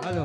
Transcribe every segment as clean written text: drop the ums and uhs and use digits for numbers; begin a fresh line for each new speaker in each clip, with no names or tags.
હાલો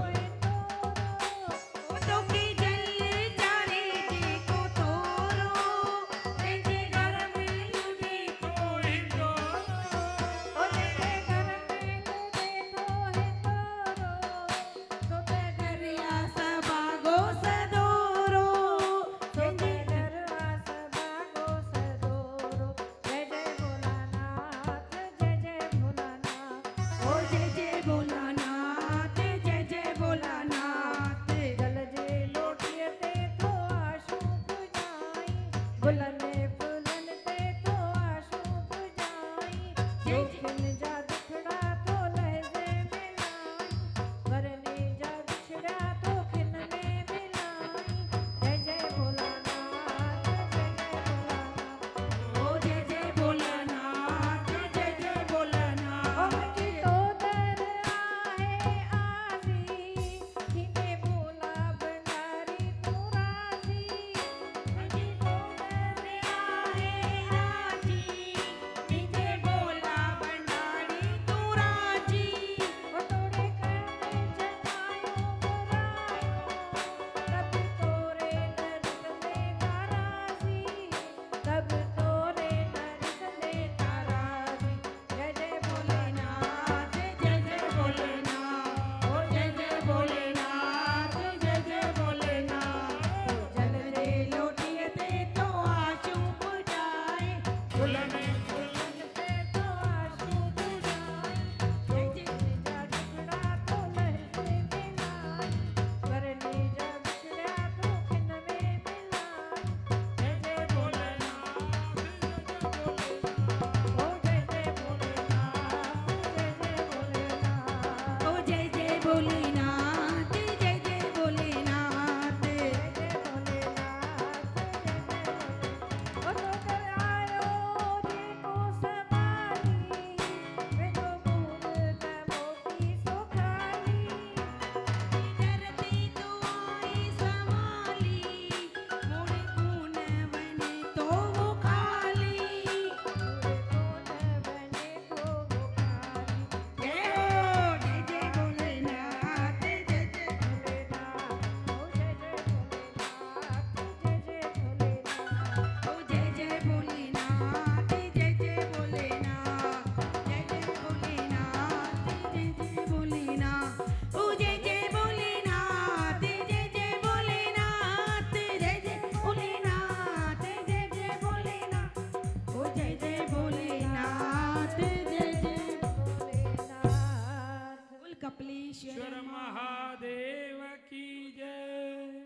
ईश्वर महादेव की जय।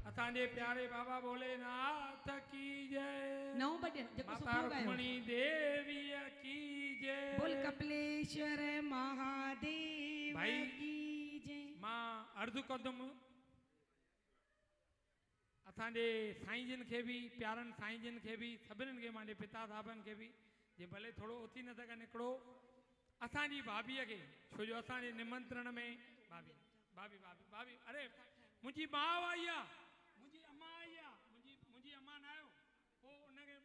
असांजे प्यारे बाबा भोलेनाथ की जय।
नौ बजे
माता रुक्मणी देवी की जय।
बोल कपिलेश्वर महादेव
भाई
की जय।
मां अर्धु कदम असांजे साईं जिन खे भी प्यारन साईं जिन खे भी सभिनीनि खे मांजे पिता साहबन खे भी जे भले थोड़ो उथी न सघनि हिकिड़ो असांजी भाभीअ खे छो जो असांजे निमंत्रण में भाभी भाभी भाभी भाभी अरे मुंहिंजी माउ आई आहे मुंहिंजी अम्मा आई आहे मुंहिंजी अम्मा न आयो पोइ उनखे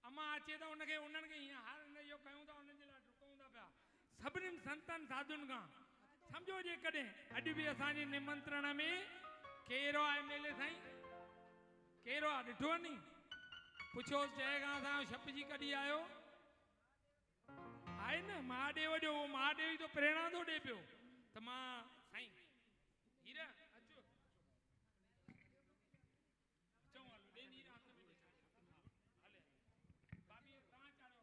अम्मा अचे त उनखे उन्हनि खे हीअं हार हिन इहो कयूं था उन्हनि जे लाइ डुकूं था पिया सभिनीनि संतनि साधुनि खां सम्झो जे कॾहिं अॼु बि असांजे निमंत्रण में केरु आहे एमएलए साईं केरु आहे ॾिठो आहे नी पुछोसि चए खां असांजो छपिजी कॾहिं आयो आहे न महादेव जो महादेव तो प्रेरणा तो ॾे पियो त मां साईं हीरा अचो अचो हलो ॾे हीरा हथ में हले भाभी तव्हां चाढ़ो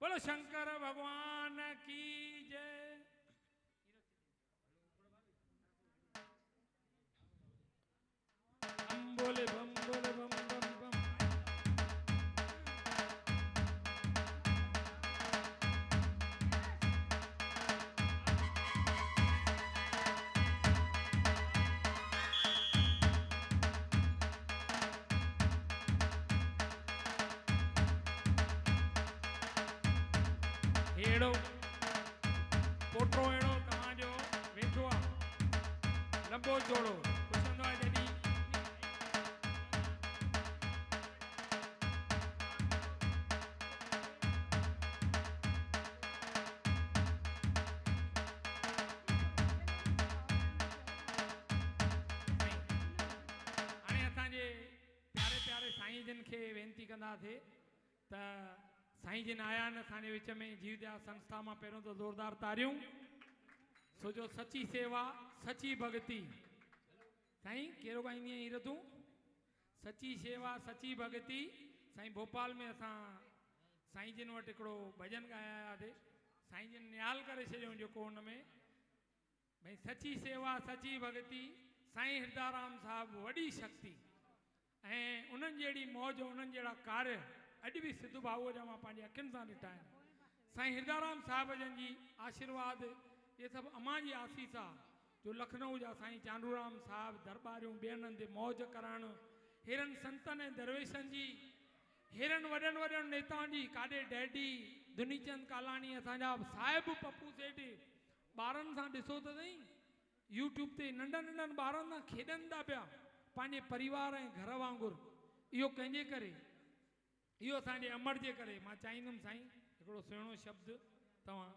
बोलो शंकर भगवान की जय। बम बोले बम बोले बम बम बम हेड़ो पोटो हेड़ो तव्हांजो वेठो आहे लंबो चौड़ो पुछंदो आहे जॾहिं जन खे वेनती कंदासीं त साईं जन आया आहिनि असांजे विच में जीवदया संस्था मां पहिरियों त ज़ोरदार तारियूं छो जो सची सेवा सची भक्ति साईं कहिड़ो ॻाईंदी आहीं हीर तूं सची सेवा सची भक्ति साईं भोपाल में असां साईं जन वटि हिकिड़ो भॼन ॻाया हुआसीं साईं जन निहाल करे छॾियऊं जेको हुन में भई सची सेवा सची भक्ति साईं हिरदाराम साहिबु वॾी शक्ति ऐं उन्हनि जहिड़ी मौज उन्हनि जहिड़ा कार्य अॼु बि सिद्धू भाऊअ जा मां पंहिंजे अखियुनि सां ॾिठा आहिनि साईं हिरदाराम साहिब जन जी आशीर्वाद ये सभु अमां जी आसीस आहे जो लखनऊ जा साईं चांडूराम साहिबु दरबारियूं ॿियनि हंधि मौज करणु हेरनि संतनि ऐं दरवेशनि जी हेरनि वॾनि वॾनि नेताउनि जी काॾे डैडी दुनीचंद कालाणी असांजा साहिब पप्पू सेठ ॿारनि सां ॾिसो त सही यूट्यूब ते नंढनि नंढनि ॿारनि सां खेॾनि था पिया पंहिंजे परिवार ऐं घर वांगुरु इहो कंहिंजे करे इहो असांजे अमर जे करे मां चाहींदुमि साईं हिकिड़ो सुहिणो शब्द तव्हां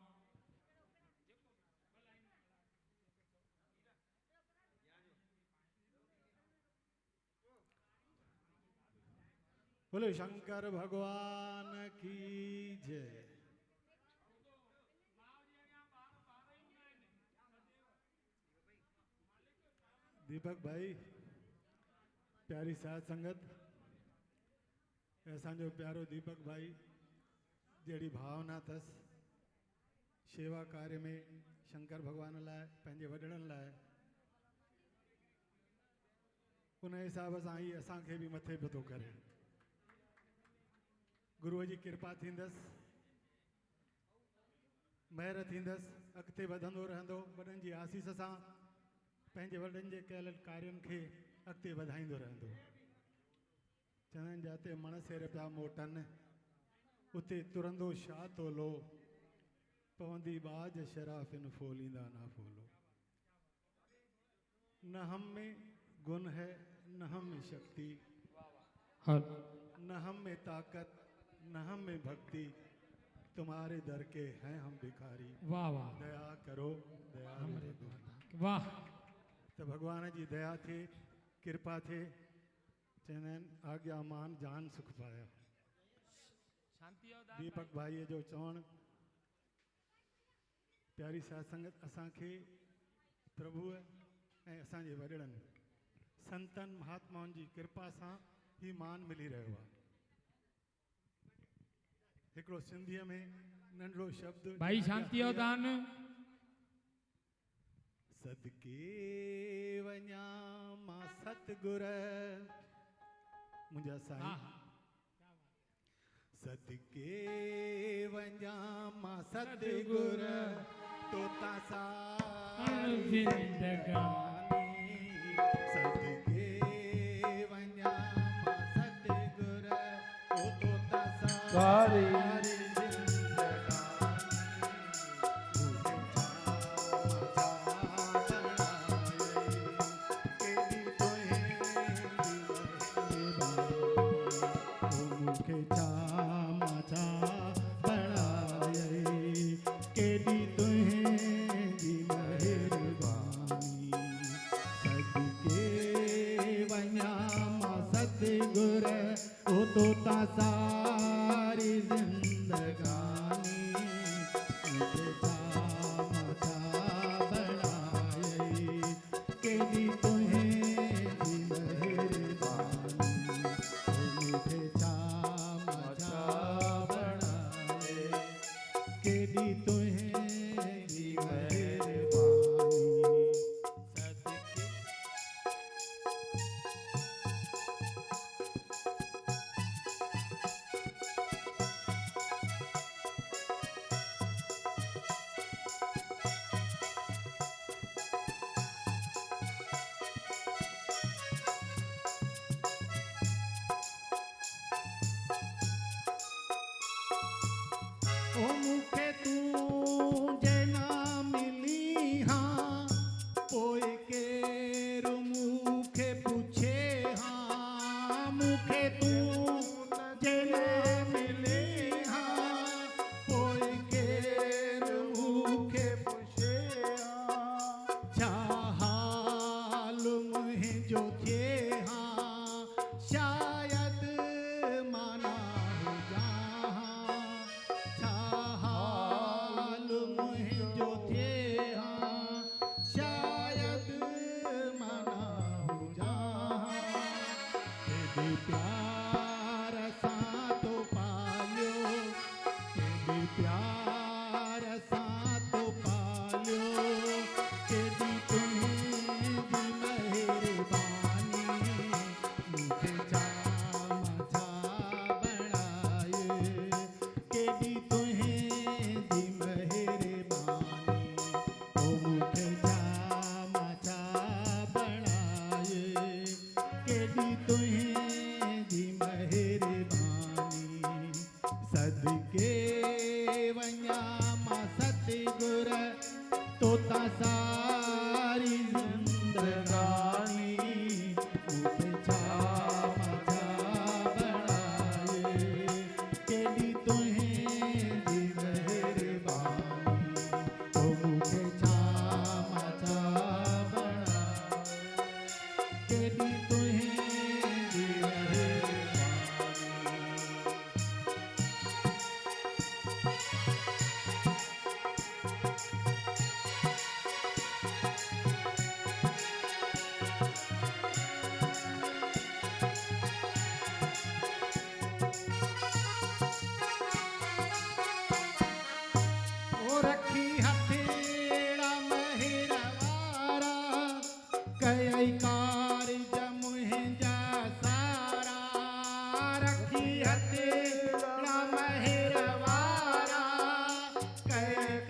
बोले शंकर भगवान की जय। दीपक भाई प्यारी साध संगत असांजो प्यारो दीपक भाई जहिड़ी भावना अथसि शेवा कार्य में शंकर भगवान लाइ पंहिंजे वॾड़नि लाइ उन हिसाब सां ई असांखे बि मथे पियो थो करे गुरुअ जी कृपा थींदसि महिर थींदसि अॻिते वधंदो रहंदो वॾनि जी आसीस सां पंहिंजे वॾनि जे कयल कार्यनि खे अॻिते वधाईंदो रहंदो चवंदा आहिनि जिते मणसेर पिया मोटनि उते तुरंदो छा तोलो पवंदी बाज शराफ़िन फोलींदा ना फोलो न हम में गुण है न हम में शक्ति न हम में ताकत न हम में भक्ति तुम्हारे दर के हैं हम भिखारी
वाह वाह
दया करो दया
हमरे वाह
तो भगवान जी दया थे कृपा थे चवंदा आहिनि आज्ञा मान जान सुख पाया दीपक भाई जो चवण प्यारी साध संगत असांखे प्रभुअ ऐं असांजे वॾड़नि संतनि महात्माउनि जी कृपा सां ही मान मिली रहियो आहे हिकिड़ो सिंधीअ में नंढड़ो शब्द
भाई शांति और दान
सदके वञा मां सतगुर मुंहिंजा साईं सदके वञा मां सतगुर तोता सारी जिंदगानी सदके वञा मां सतगुर तोता सारी तोता सारी जिंदगानी मुझे मथा बनाए केडी तुम्हें जी मेहरबानी मुझे मथा बनाए केडी तुम्हें जी मेहरबानी ओ मुखे तू जना मिली हाँ पोए केरु मुखे पूछे हाँ मुखे तू जना मिली हाँ पोए केरु मुखे पूछे हाँ छा हाल मुंहिंजो थिए हाँ शायद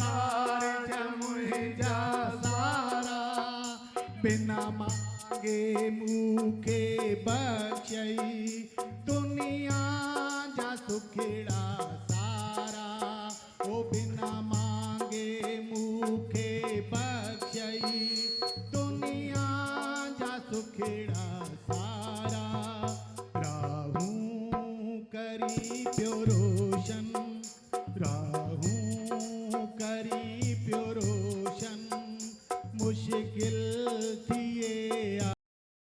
कारज मुंहिंजा सारा बिना मांगे मूंखे बख्शई